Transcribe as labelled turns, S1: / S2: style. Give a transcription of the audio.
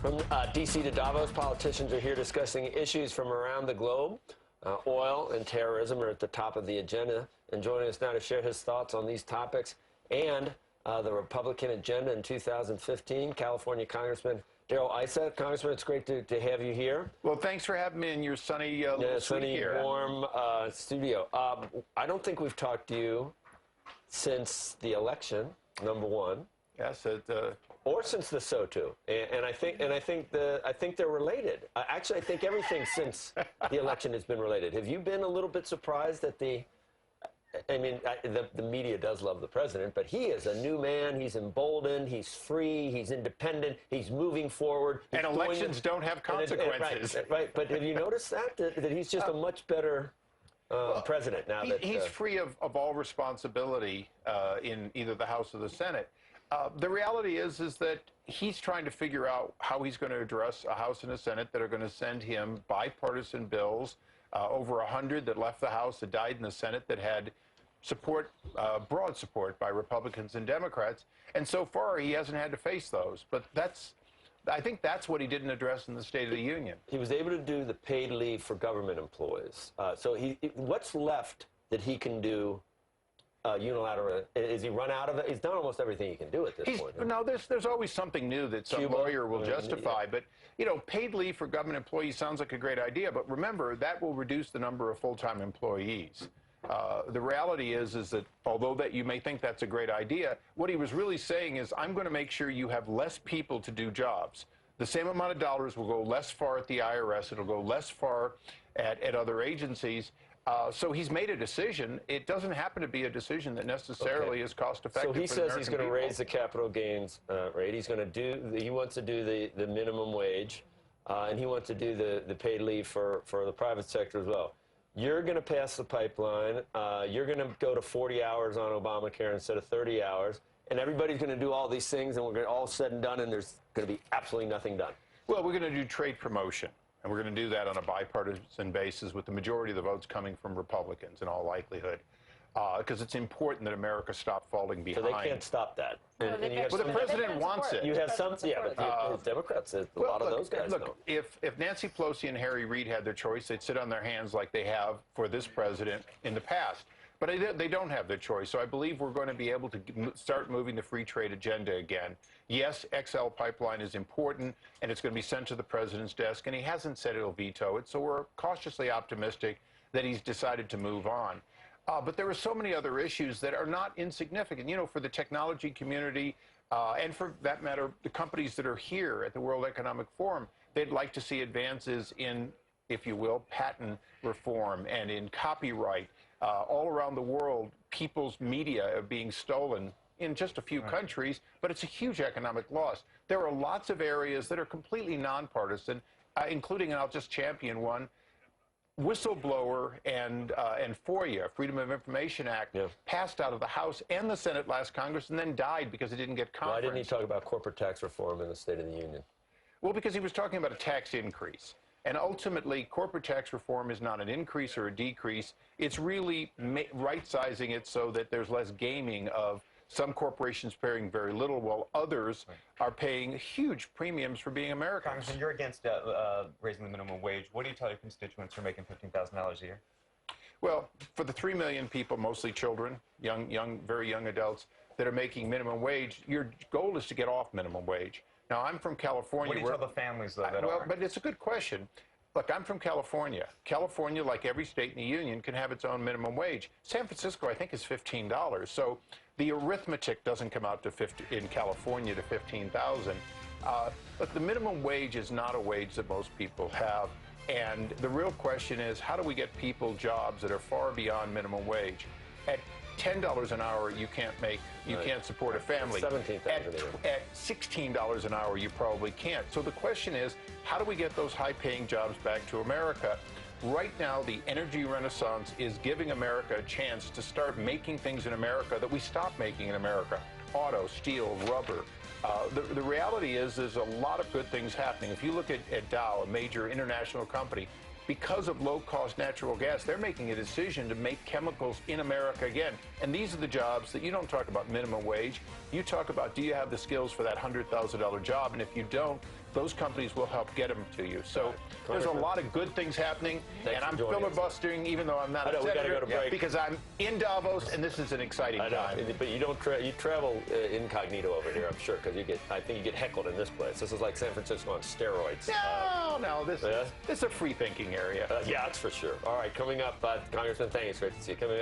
S1: From D.C. to Davos, politicians are here discussing issues from around the globe. Oil and terrorism are at the top of the agenda. And joining us now to share his thoughts on these topics and the Republican agenda in 2015, California Congressman Issa. Congressman, it's great to have you here.
S2: Well, thanks for having me in your sunny,
S1: sunny, warm studio. I don't think we've talked to you since the election, number one.
S2: Yes,
S1: or since the SOTU, and I think they're related. Actually, I think everything since the election has been related. Have you been a little bit surprised that the media does love the president, but he is a new man. He's emboldened. He's free. He's independent. He's moving forward.
S2: And elections don't have consequences.
S1: Right. But have you noticed that he's just a much better president now?
S2: He's free of all responsibility in either the House or the Senate. The reality is that he's trying to figure out how he's going to address a House and a Senate that are going to send him bipartisan bills, over 100 that left the House, that died in the Senate, that had support, broad support by Republicans and Democrats. And so far, he hasn't had to face those. But I think that's what he didn't address in the State of the Union.
S1: He was able to do the paid leave for government employees. So what's left that he can do unilateral? Is he run out of it? He's done almost everything he can do at this point.
S2: No, there's always something new that some lawyer will justify. But, you know, paid leave for government employees sounds like a great idea. But remember, that will reduce the number of full-time employees. The reality is that although you may think that's a great idea, what he was really saying is, I'm going to make sure you have less people to do jobs. The same amount of dollars will go less far at the IRS. It'll go less far at other agencies. So he's made a decision. It doesn't happen to be a decision that necessarily is cost effective.
S1: So he says he's going to raise the capital gains rate. He's going to do. He wants to do the minimum wage, and he wants to do the paid leave for the private sector as well. You're going to pass the pipeline. You're going to go to 40 hours on Obamacare instead of 30 hours, and everybody's going to do all these things, and we're going to all said and done, and there's going to be absolutely nothing done.
S2: Well, we're going to do trade promotion. And we're going to do that on a bipartisan basis with the majority of the votes coming from Republicans in all likelihood. Because it's important that America stop falling behind.
S1: So they can't stop that.
S2: Well, the president wants it.
S1: You have some, but Democrats, a lot of those guys
S2: look, if Nancy Pelosi and Harry Reid had their choice, they'd sit on their hands like they have for this president in the past. But they don't have their choice. So I believe we're going to be able to start moving the free trade agenda again. Yes, XL pipeline is important, and it's going to be sent to the president's desk, and he hasn't said he'll veto it. So we're cautiously optimistic that he's decided to move on. But there are so many other issues that are not insignificant. You know, for the technology community, and for that matter, the companies that are here at the World Economic Forum, they'd like to see advances in, if you will, patent reform and in copyright. All around the world, people's media are being stolen in just a few countries, but it's a huge economic loss. There are lots of areas that are completely nonpartisan, including, and I'll just champion one, whistleblower and FOIA, Freedom of Information Act, passed out of the House and the Senate last Congress and then died because it didn't get conferenced.
S1: Why didn't he talk about corporate tax reform in the State of the Union?
S2: Well, because he was talking about a tax increase. And ultimately, corporate tax reform is not an increase or a decrease. It's really right-sizing it so that there's less gaming of some corporations paying very little while others are paying huge premiums for being Americans.
S3: Congressman, you're against raising the minimum wage. What do you tell your constituents who are making $15,000 a year?
S2: Well, for the 3 million people, mostly children, very young adults, that are making minimum wage, your goal is to get off minimum wage. Now, I'm from California.
S3: What do you tell the families, though, that
S2: Well, but it's a good question. Look, I'm from California. California, like every state in the union, can have its own minimum wage. San Francisco, I think, is $15. So the arithmetic doesn't come out to in California to $15,000. But the minimum wage is not a wage that most people have. And the real question is, how do we get people jobs that are far beyond minimum wage? At $10 an hour, you can't support a family. At $16 an hour, you probably can't. So the question is, how do we get those high-paying jobs back to America? Right now, the energy renaissance is giving America a chance to start making things in America that we stopped making in America. Auto, steel, rubber. The reality is there's a lot of good things happening. If you look at Dow, a major international company, because of low-cost natural gas, they're making a decision to make chemicals in America again. And these are the jobs that you don't talk about minimum wage. You talk about, do you have the skills for that $100,000 job? And if you don't, those companies will help get them to you. So there's a
S1: Congressman,
S2: lot of good things happening,
S1: thanks
S2: and
S1: for
S2: I'm
S1: joining us.
S2: filibustering even though I'm not
S1: I know,
S2: a
S1: we gotta
S2: senator,
S1: go to break.
S2: because I'm in Davos, and this is an exciting
S1: I know,
S2: time.
S1: but you don't you travel incognito over here, I'm sure, because I think you get heckled in this place. This is like San Francisco on steroids.
S2: No, this is a free thinking area.
S1: Yeah, that's for sure. All right, coming up, Congressman, thanks. Great to see you. Coming up.